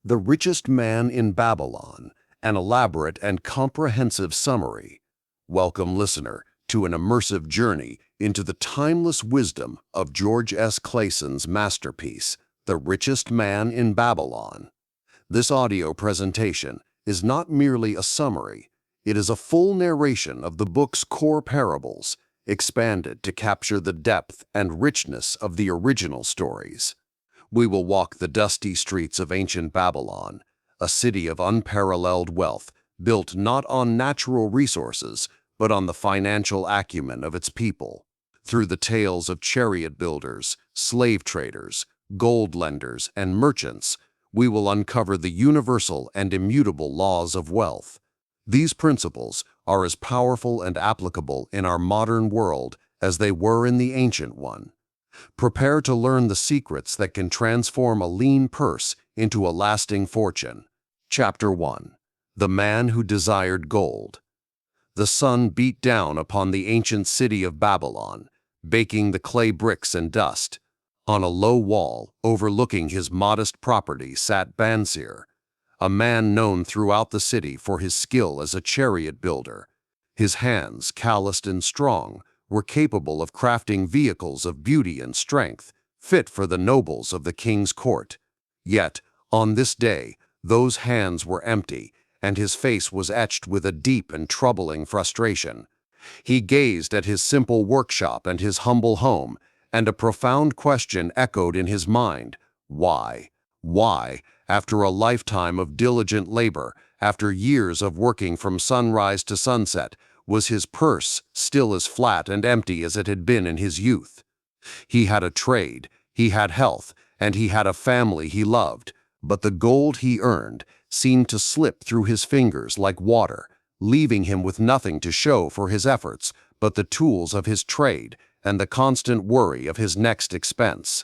The Richest Man in Babylon, an elaborate and comprehensive summary. Welcome, listener, to an immersive journey into the timeless wisdom of George S. Clason's masterpiece, The Richest Man in Babylon. This audio presentation is not merely a summary, it is a full narration of the book's core parables, expanded to capture the depth and richness of the original stories. We will walk the dusty streets of ancient Babylon, a city of unparalleled wealth, built not on natural resources, but on the financial acumen of its people. Through the tales of chariot builders, slave traders, gold lenders, and merchants, we will uncover the universal and immutable laws of wealth. These principles are as powerful and applicable in our modern world as they were in the ancient one. Prepare to learn the secrets that can transform a lean purse into a lasting fortune. Chapter 1. The Man Who Desired Gold. The sun beat down upon the ancient city of Babylon, baking the clay bricks and dust. On a low wall, overlooking his modest property, sat Bansir, a man known throughout the city for his skill as a chariot builder. His hands, calloused and strong, were capable of crafting vehicles of beauty and strength, fit for the nobles of the king's court. Yet, on this day, those hands were empty, and his face was etched with a deep and troubling frustration. He gazed at his simple workshop and his humble home, and a profound question echoed in his mind. Why? Why, after a lifetime of diligent labor, after years of working from sunrise to sunset, was his purse still as flat and empty as it had been in his youth? He had a trade, he had health, and he had a family he loved, but the gold he earned seemed to slip through his fingers like water, leaving him with nothing to show for his efforts but the tools of his trade and the constant worry of his next expense.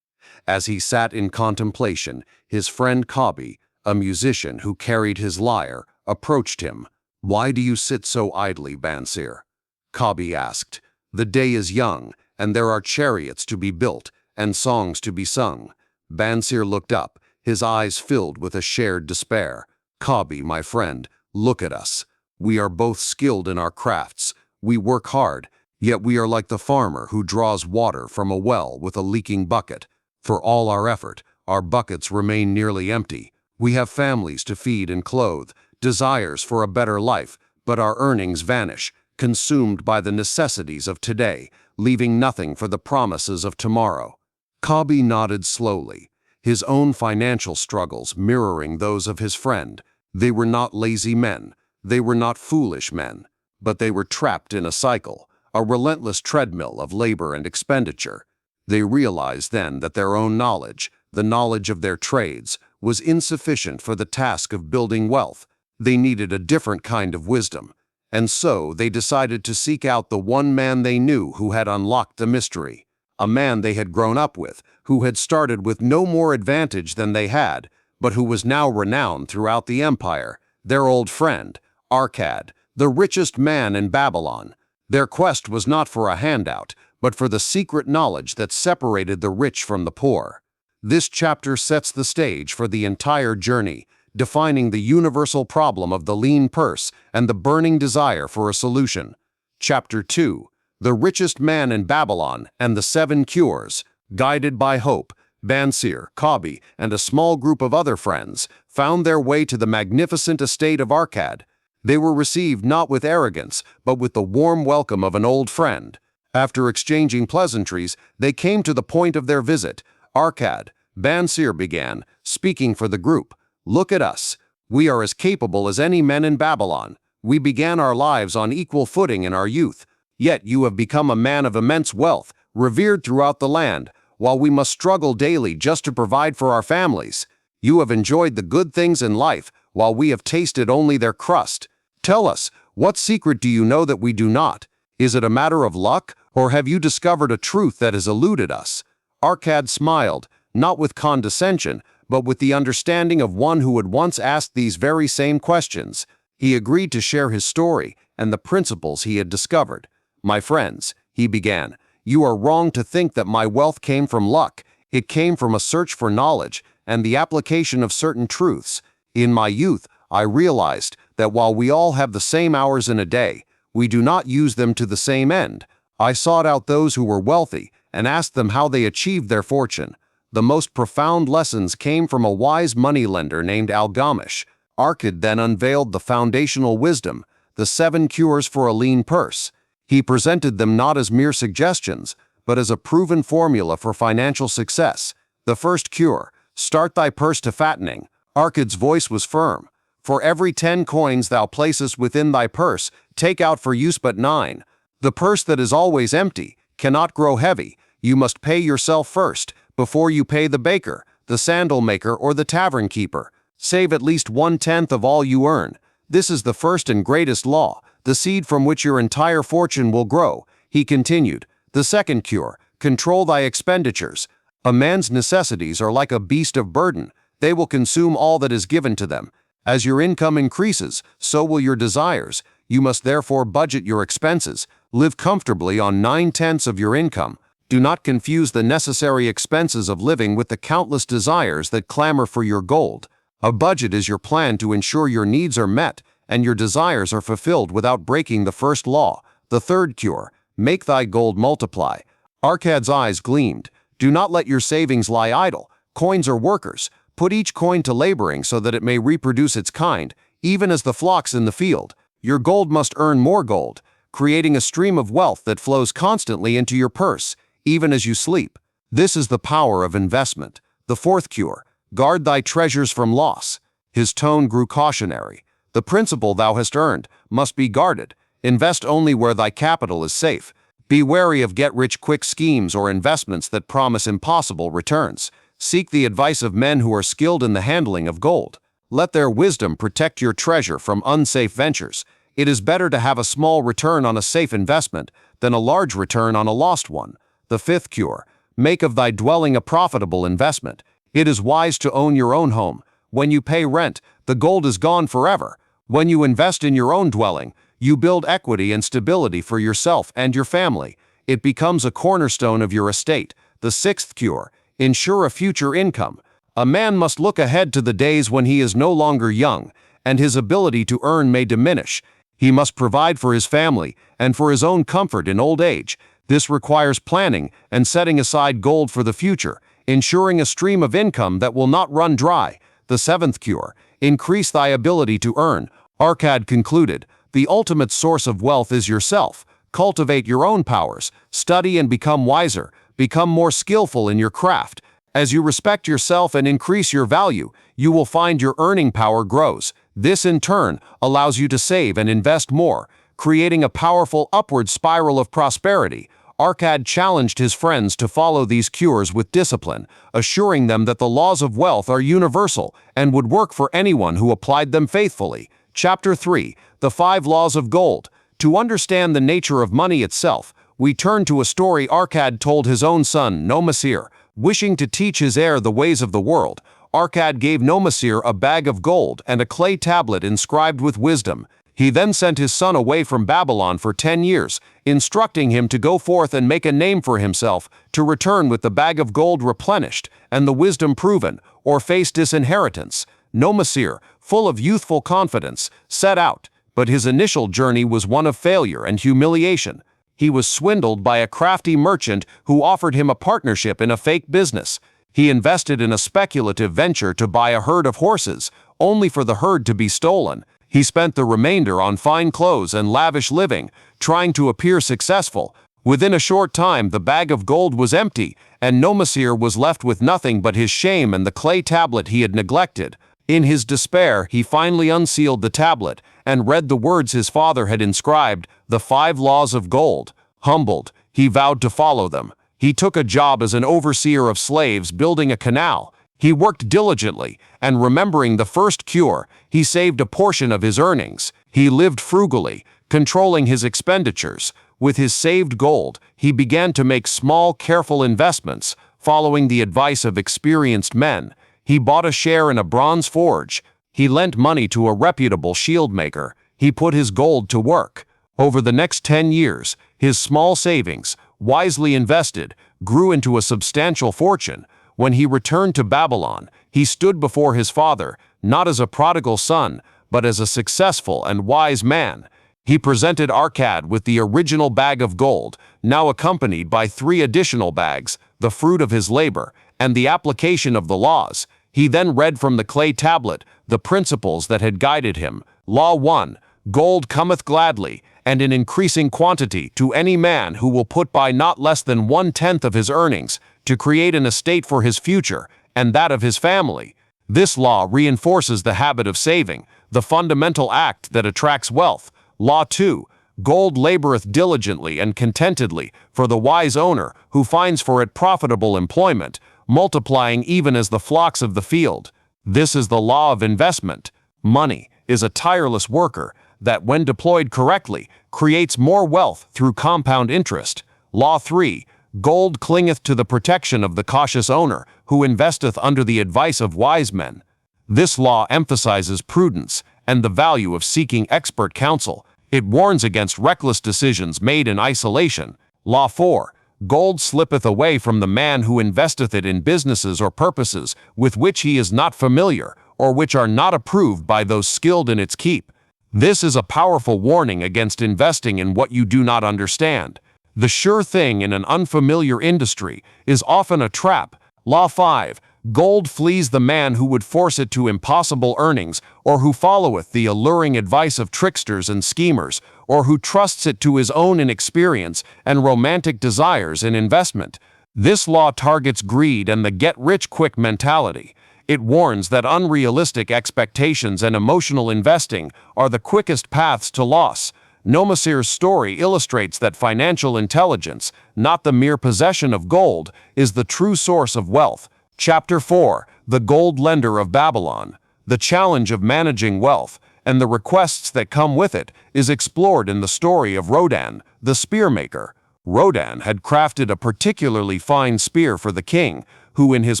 As he sat in contemplation, his friend Kabi, a musician who carried his lyre, approached him. "Why do you sit so idly, Bansir?" Kabi asked. "The day is young, and there are chariots to be built, and songs to be sung." Bansir looked up, his eyes filled with a shared despair. "Kabi, my friend, look at us. We are both skilled in our crafts. We work hard, yet we are like the farmer who draws water from a well with a leaking bucket. For all our effort, our buckets remain nearly empty. We have families to feed and clothe, desires for a better life, but our earnings vanish, consumed by the necessities of today, leaving nothing for the promises of tomorrow." Kabi nodded slowly, his own financial struggles mirroring those of his friend. They were not lazy men, they were not foolish men, but they were trapped in a cycle, a relentless treadmill of labor and expenditure. They realized then that their own knowledge, the knowledge of their trades, was insufficient for the task of building wealth. They needed a different kind of wisdom, and so they decided to seek out the one man they knew who had unlocked the mystery, a man they had grown up with, who had started with no more advantage than they had, but who was now renowned throughout the empire, their old friend, Arkad, the richest man in Babylon. Their quest was not for a handout, but for the secret knowledge that separated the rich from the poor. This chapter sets the stage for the entire journey, defining the universal problem of the lean purse and the burning desire for a solution. Chapter 2. The Richest Man in Babylon and the 7 Cures. Guided by hope, Bansir, Kabi, and a small group of other friends found their way to the magnificent estate of Arkad. They were received not with arrogance, but with the warm welcome of an old friend. After exchanging pleasantries, they came to the point of their visit. "Arkad," Bansir began, speaking for the group, "look at us. We are as capable as any men in Babylon. We began our lives on equal footing in our youth. Yet you have become a man of immense wealth, revered throughout the land, while we must struggle daily just to provide for our families. You have enjoyed the good things in life, while we have tasted only their crust. Tell us, what secret do you know that we do not? Is it a matter of luck, or have you discovered a truth that has eluded us?" Arkad smiled, not with condescension, but with the understanding of one who had once asked these very same questions. He agreed to share his story and the principles he had discovered. "My friends," he began, "you are wrong to think that my wealth came from luck. It came from a search for knowledge, and the application of certain truths. In my youth, I realized that while we all have the same hours in a day, we do not use them to the same end. I sought out those who were wealthy and asked them how they achieved their fortune. The most profound lessons came from a wise moneylender named Algamish. Arkad then unveiled the foundational wisdom, the 7 cures for a lean purse. He presented them not as mere suggestions, but as a proven formula for financial success. The first cure: start thy purse to fattening. Arkad's voice was firm. For every 10 coins thou placest within thy purse, take out for use but 9. The purse that is always empty cannot grow heavy. You must pay yourself first, before you pay the baker, the sandal maker, or the tavern keeper. Save at least 1/10 of all you earn. This is the first and greatest law, the seed from which your entire fortune will grow. He continued, the second cure: control thy expenditures. A man's necessities are like a beast of burden. They will consume all that is given to them. As your income increases, so will your desires. You must therefore budget your expenses. Live comfortably on 9/10 of your income. Do not confuse the necessary expenses of living with the countless desires that clamor for your gold. A budget is your plan to ensure your needs are met and your desires are fulfilled without breaking the first law. The third cure: make thy gold multiply. Arkad's eyes gleamed. Do not let your savings lie idle. Coins are workers. Put each coin to laboring so that it may reproduce its kind, even as the flocks in the field. Your gold must earn more gold, creating a stream of wealth that flows constantly into your purse, even as you sleep. This is the power of investment. The fourth cure: guard thy treasures from loss. His tone grew cautionary. The principal thou hast earned must be guarded. Invest only where thy capital is safe. Be wary of get-rich-quick schemes or investments that promise impossible returns. Seek the advice of men who are skilled in the handling of gold. Let their wisdom protect your treasure from unsafe ventures. It is better to have a small return on a safe investment than a large return on a lost one. The fifth cure: make of thy dwelling a profitable investment. It is wise to own your own home. When you pay rent, the gold is gone forever. When you invest in your own dwelling, you build equity and stability for yourself and your family. It becomes a cornerstone of your estate. The sixth cure: ensure a future income. A man must look ahead to the days when he is no longer young, and his ability to earn may diminish. He must provide for his family and for his own comfort in old age. This requires planning and setting aside gold for the future, ensuring a stream of income that will not run dry. The seventh cure: increase thy ability to earn. Arkad concluded, the ultimate source of wealth is yourself. Cultivate your own powers, study and become wiser, become more skillful in your craft. As you respect yourself and increase your value, you will find your earning power grows. This in turn allows you to save and invest more, creating a powerful upward spiral of prosperity. Arkad challenged his friends to follow these cures with discipline, assuring them that the laws of wealth are universal and would work for anyone who applied them faithfully. Chapter 3: The 5 Laws of Gold. To understand the nature of money itself, we turn to a story Arkad told his own son, Nomasir. Wishing to teach his heir the ways of the world, Arkad gave Nomasir a bag of gold and a clay tablet inscribed with wisdom. He then sent his son away from Babylon for 10 years, instructing him to go forth and make a name for himself, to return with the bag of gold replenished and the wisdom proven, or face disinheritance. Nomasir, full of youthful confidence, set out, but his initial journey was one of failure and humiliation. He was swindled by a crafty merchant who offered him a partnership in a fake business. He invested in a speculative venture to buy a herd of horses, only for the herd to be stolen. He spent the remainder on fine clothes and lavish living, trying to appear successful. Within a short time, the bag of gold was empty, and Nomasir was left with nothing but his shame and the clay tablet he had neglected. In his despair, he finally unsealed the tablet and read the words his father had inscribed, the 5 Laws of Gold. Humbled, he vowed to follow them. He took a job as an overseer of slaves building a canal. He worked diligently, and remembering the first cure, he saved a portion of his earnings. He lived frugally, controlling his expenditures. With his saved gold, he began to make small, careful investments, following the advice of experienced men. He bought a share in a bronze forge. He lent money to a reputable shield maker. He put his gold to work. Over the next 10 years, his small savings, wisely invested, grew into a substantial fortune. when he returned to Babylon, he stood before his father, not as a prodigal son, but as a successful and wise man. He presented Arcad with the original bag of gold, now accompanied by 3 additional bags, the fruit of his labor, and the application of the laws. He then read from the clay tablet the principles that had guided him. Law 1. Gold cometh gladly, and in increasing quantity, to any man who will put by not less than 1/10 of his earnings, to create an estate for his future, and that of his family. This law reinforces the habit of saving, the fundamental act that attracts wealth. Law 2. Gold laboreth diligently and contentedly for the wise owner who finds for it profitable employment, multiplying even as the flocks of the field. This is the law of investment. Money is a tireless worker that, when deployed correctly, creates more wealth through compound interest. Law 3. Gold clingeth to the protection of the cautious owner who investeth under the advice of wise men. This law emphasizes prudence and the value of seeking expert counsel. It warns against reckless decisions made in isolation. Law 4. Gold slippeth away from the man who investeth it in businesses or purposes with which he is not familiar, or which are not approved by those skilled in its keep. This is a powerful warning against investing in what you do not understand. The sure thing in an unfamiliar industry is often a trap. Law 5. Gold flees the man who would force it to impossible earnings, or who followeth the alluring advice of tricksters and schemers, or who trusts it to his own inexperience and romantic desires in investment. This law targets greed and the get-rich-quick mentality. It warns that unrealistic expectations and emotional investing are the quickest paths to loss. Nomasir's story illustrates that financial intelligence, not the mere possession of gold, is the true source of wealth. Chapter 4. The Gold Lender of Babylon. The challenge of managing wealth, and the requests that come with it, is explored in the story of Rodan, the spearmaker. Rodan had crafted a particularly fine spear for the king, who in his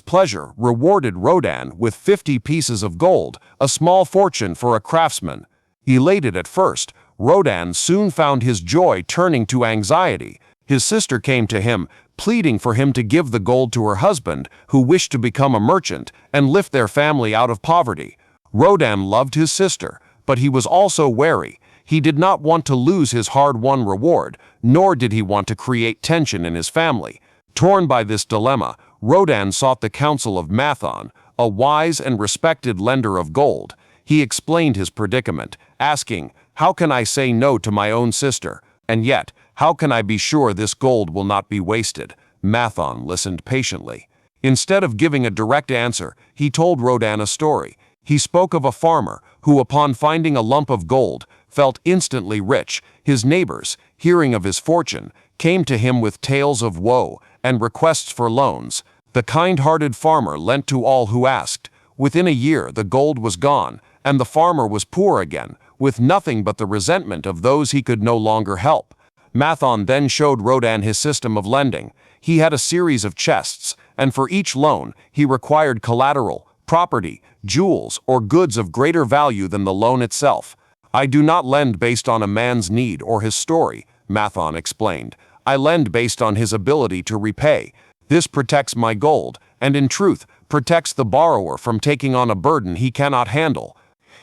pleasure rewarded Rodan with 50 pieces of gold, a small fortune for a craftsman. Elated at first, Rodan soon found his joy turning to anxiety. His sister came to him, pleading for him to give the gold to her husband, who wished to become a merchant and lift their family out of poverty. Rodan loved his sister, but he was also wary. He did not want to lose his hard-won reward, nor did he want to create tension in his family. Torn by this dilemma, Rodan sought the counsel of Mathon, a wise and respected lender of gold. He explained his predicament, asking, "How can I say no to my own sister? And yet, how can I be sure this gold will not be wasted?" Mathon listened patiently. Instead of giving a direct answer, he told Rodan a story. He spoke of a farmer who, upon finding a lump of gold, felt instantly rich. His neighbors, hearing of his fortune, came to him with tales of woe and requests for loans. The kind-hearted farmer lent to all who asked. Within a year, the gold was gone, and the farmer was poor again, with nothing but the resentment of those he could no longer help. Mathon then showed Rodan his system of lending. He had a series of chests, and for each loan, he required collateral, property, jewels, or goods of greater value than the loan itself. "I do not lend based on a man's need or his story," Mathon explained. "I lend based on his ability to repay. This protects my gold, and in truth, protects the borrower from taking on a burden he cannot handle."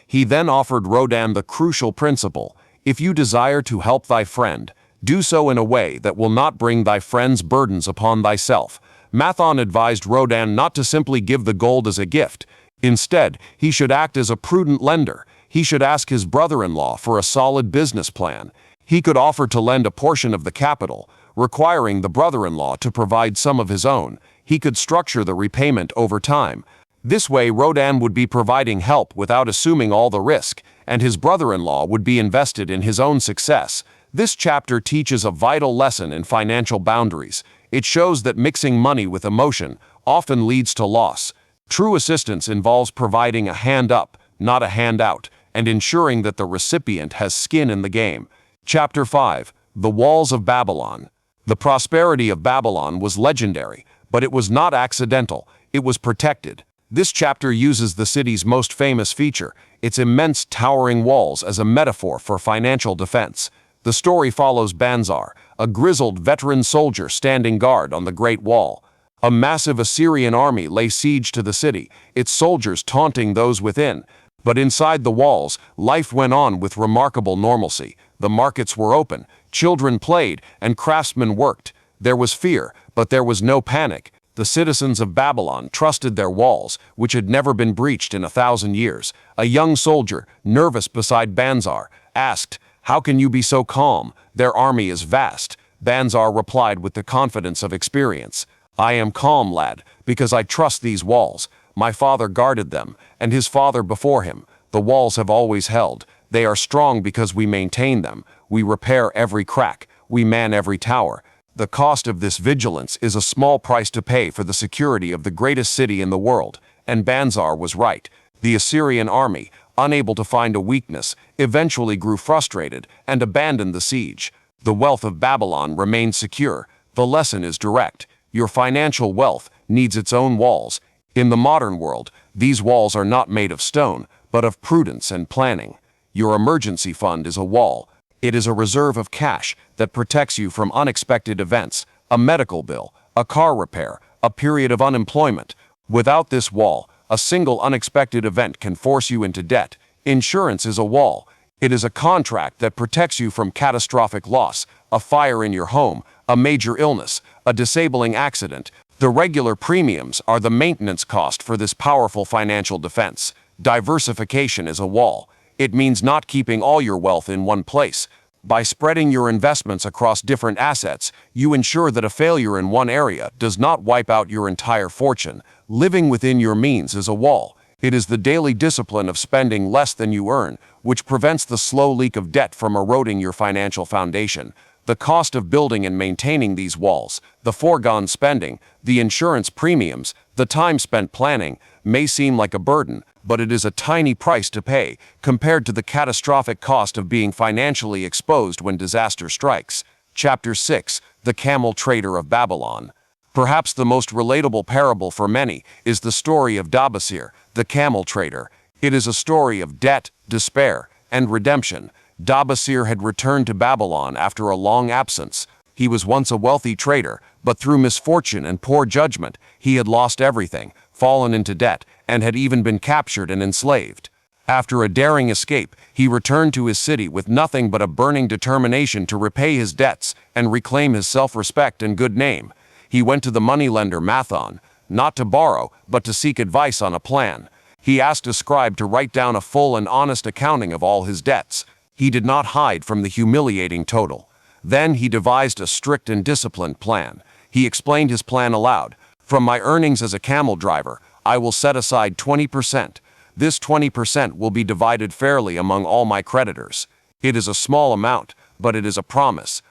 He then offered Rodan the crucial principle: "If you desire to help thy friend, do so in a way that will not bring thy friend's burdens upon thyself." Mathon advised Rodan not to simply give the gold as a gift. Instead, he should act as a prudent lender. He should ask his brother-in-law for a solid business plan. He could offer to lend a portion of the capital, requiring the brother-in-law to provide some of his own. He could structure the repayment over time. This way, Rodan would be providing help without assuming all the risk, and his brother-in-law would be invested in his own success. This chapter teaches a vital lesson in financial boundaries. It shows that mixing money with emotion often leads to loss. True assistance involves providing a hand up, not a hand out, and ensuring that the recipient has skin in the game. Chapter 5. The Walls of Babylon. The prosperity of Babylon was legendary, but it was not accidental. It was protected. This chapter uses the city's most famous feature, its immense towering walls, as a metaphor for financial defense. The story follows Banzar, a grizzled veteran soldier standing guard on the Great Wall. A massive Assyrian army lay siege to the city, its soldiers taunting those within. But inside the walls, life went on with remarkable normalcy. The markets were open, children played, and craftsmen worked. There was fear, but there was no panic. The citizens of Babylon trusted their walls, which had never been breached in 1,000 years. A young soldier, nervous beside Banzar, asked, "How can you be so calm? Their army is vast." Banzar replied with the confidence of experience, "I am calm, lad, because I trust these walls. My father guarded them, and his father before him. The walls have always held. They are strong because we maintain them. We repair every crack. We man every tower. The cost of this vigilance is a small price to pay for the security of the greatest city in the world." And Banzar was right. The Assyrian army, unable to find a weakness, eventually grew frustrated and abandoned the siege. The wealth of Babylon remained secure. The lesson is direct. Your financial wealth needs its own walls. In the modern world, these walls are not made of stone, but of prudence and planning. Your emergency fund is a wall. It is a reserve of cash that protects you from unexpected events, a medical bill, a car repair, a period of unemployment. Without this wall, a single unexpected event can force you into debt. Insurance is a wall. It is a contract that protects you from catastrophic loss, a fire in your home, a major illness, a disabling accident. The regular premiums are the maintenance cost for this powerful financial defense. Diversification is a wall. It means not keeping all your wealth in one place. By spreading your investments across different assets, you ensure that a failure in one area does not wipe out your entire fortune. Living within your means is a wall. It is the daily discipline of spending less than you earn, which prevents the slow leak of debt from eroding your financial foundation. The cost of building and maintaining these walls, the foregone spending, the insurance premiums, the time spent planning, may seem like a burden, but it is a tiny price to pay compared to the catastrophic cost of being financially exposed when disaster strikes. Chapter 6: The Camel Trader of Babylon. Perhaps the most relatable parable for many is the story of Dabasir, the camel trader. It is a story of debt, despair, and redemption. Dabasir had returned to Babylon after a long absence. He was once a wealthy trader, but through misfortune and poor judgment, he had lost everything, fallen into debt, and had even been captured and enslaved. After a daring escape, he returned to his city with nothing but a burning determination to repay his debts and reclaim his self-respect and good name. He went to the moneylender Mathon, not to borrow, but to seek advice on a plan. He asked a scribe to write down a full and honest accounting of all his debts. He did not hide from the humiliating total. Then he devised a strict and disciplined plan. He explained his plan aloud. "From my earnings as a camel driver, I will set aside 20%. This 20% will be divided fairly among all my creditors. It is a small amount, but it is a promise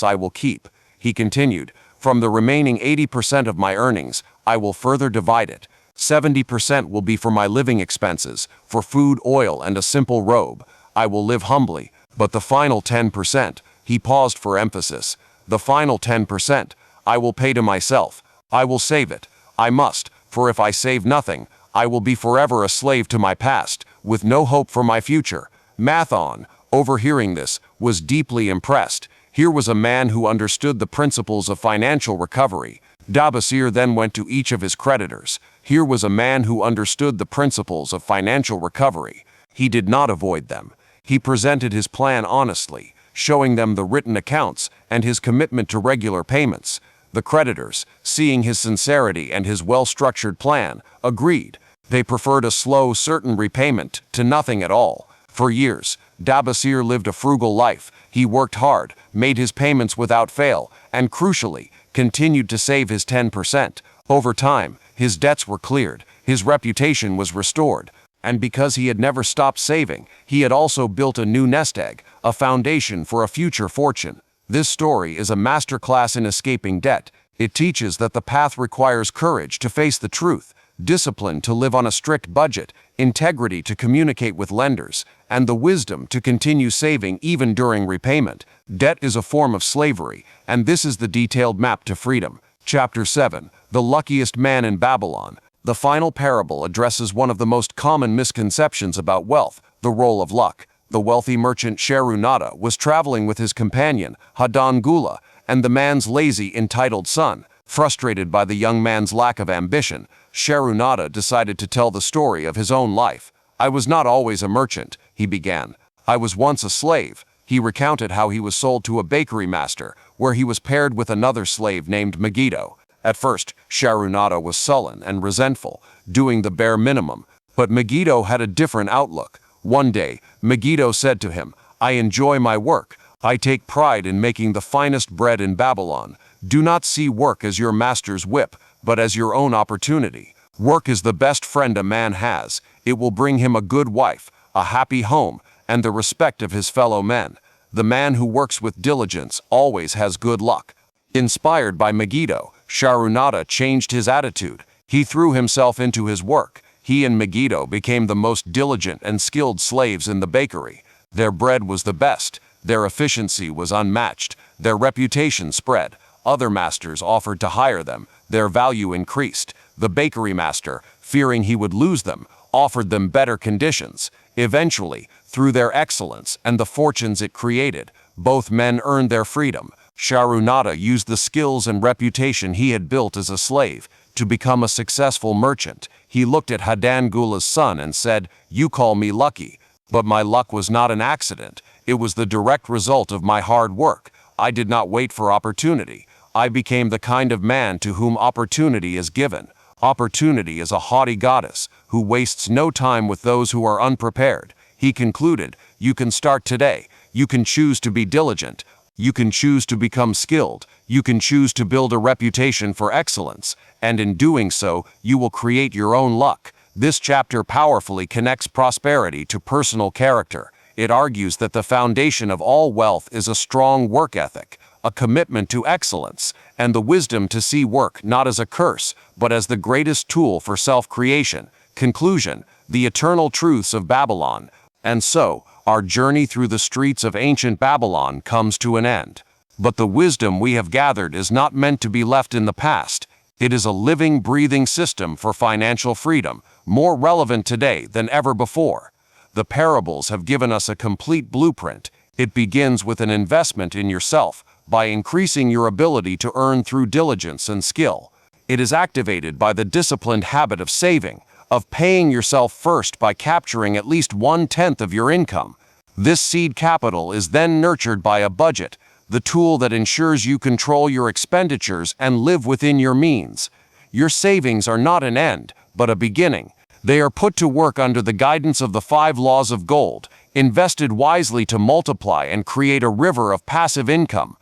I will keep." He continued, "From the remaining 80% of my earnings, I will further divide it. 70% will be for my living expenses, for food, oil, and a simple robe. I will live humbly, but the final 10%, he paused for emphasis, the final 10%, I will pay to myself. I will save it. I must, for if I save nothing, I will be forever a slave to my past, with no hope for my future." Mathon, overhearing this, was deeply impressed. Here was a man who understood the principles of financial recovery. Dabasir then went to each of his creditors. Here was a man who understood the principles of financial recovery. He did not avoid them. He presented his plan honestly, showing them the written accounts and his commitment to regular payments. The creditors, seeing his sincerity and his well-structured plan, agreed. They preferred a slow, certain repayment to nothing at all. For years, Dabasir lived a frugal life. He worked hard, made his payments without fail, and crucially, continued to save his 10%. Over time, his debts were cleared, his reputation was restored, and because he had never stopped saving, he had also built a new nest egg, a foundation for a future fortune. This story is a masterclass in escaping debt. It teaches that the path requires courage to face the truth, discipline to live on a strict budget, integrity to communicate with lenders, and the wisdom to continue saving even during repayment. Debt is a form of slavery, and this is the detailed map to freedom. Chapter 7: The Luckiest Man in Babylon. The final parable addresses one of the most common misconceptions about wealth, the role of luck. The wealthy merchant Sherunada was traveling with his companion, Hadan Gula, and the man's lazy, entitled son, Frustrated by the young man's lack of ambition, Sharunada decided to tell the story of his own life. "I was not always a merchant," he began. "I was once a slave." He recounted how he was sold to a bakery master, where he was paired with another slave named Megiddo. At first, Sharunada was sullen and resentful, doing the bare minimum, but Megiddo had a different outlook. One day, Megiddo said to him, "I enjoy my work. I take pride in making the finest bread in Babylon. Do not see work as your master's whip, but as your own opportunity. Work is the best friend a man has. It will bring him a good wife, a happy home, and the respect of his fellow men. The man who works with diligence always has good luck." Inspired by Megiddo, Sharunada changed his attitude. He threw himself into his work. He and Megiddo became the most diligent and skilled slaves in the bakery. Their bread was the best. Their efficiency was unmatched. Their reputation spread. Other masters offered to hire them. Their value increased. The bakery master, fearing he would lose them, offered them better conditions. Eventually, through their excellence and the fortunes it created, both men earned their freedom. Sharunada used the skills and reputation he had built as a slave to become a successful merchant. He looked at Hadangula's son and said, "You call me lucky, but my luck was not an accident. It was the direct result of my hard work. I did not wait for opportunity. I became the kind of man to whom opportunity is given. Opportunity is a haughty goddess who wastes no time with those who are unprepared." He concluded, "You can start today. You can choose to be diligent. You can choose to become skilled. You can choose to build a reputation for excellence. And in doing so, you will create your own luck." This chapter powerfully connects prosperity to personal character. It argues that the foundation of all wealth is a strong work ethic, a commitment to excellence, and the wisdom to see work not as a curse, but as the greatest tool for self-creation. Conclusion: the eternal truths of Babylon. And so, our journey through the streets of ancient Babylon comes to an end. But the wisdom we have gathered is not meant to be left in the past. It is a living, breathing system for financial freedom, more relevant today than ever before. The parables have given us a complete blueprint. It begins with an investment in yourself, by increasing your ability to earn through diligence and skill. It is activated by the disciplined habit of saving, of paying yourself first by capturing at least 1/10 of your income. This seed capital is then nurtured by a budget, the tool that ensures you control your expenditures and live within your means. Your savings are not an end, but a beginning. They are put to work under the guidance of the 5 laws of gold, invested wisely to multiply and create a river of passive income.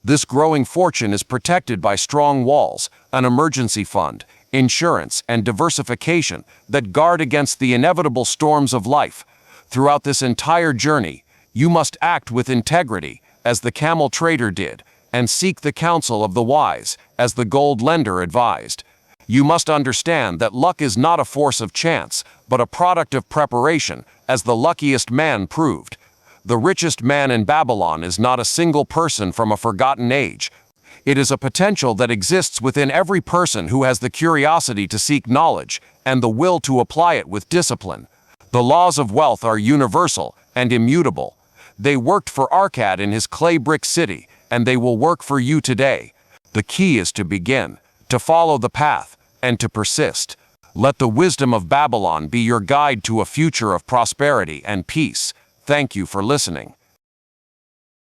This growing fortune is protected by strong walls, an emergency fund, insurance, and diversification that guard against the inevitable storms of life. Throughout this entire journey, you must act with integrity, as the camel trader did, and seek the counsel of the wise, as the gold lender advised. You must understand that luck is not a force of chance, but a product of preparation, as the luckiest man proved. The richest man in Babylon is not a single person from a forgotten age. It is a potential that exists within every person who has the curiosity to seek knowledge and the will to apply it with discipline. The laws of wealth are universal and immutable. They worked for Arcad in his clay brick city, and they will work for you today. The key is to begin, to follow the path, and to persist. Let the wisdom of Babylon be your guide to a future of prosperity and peace. Thank you for listening.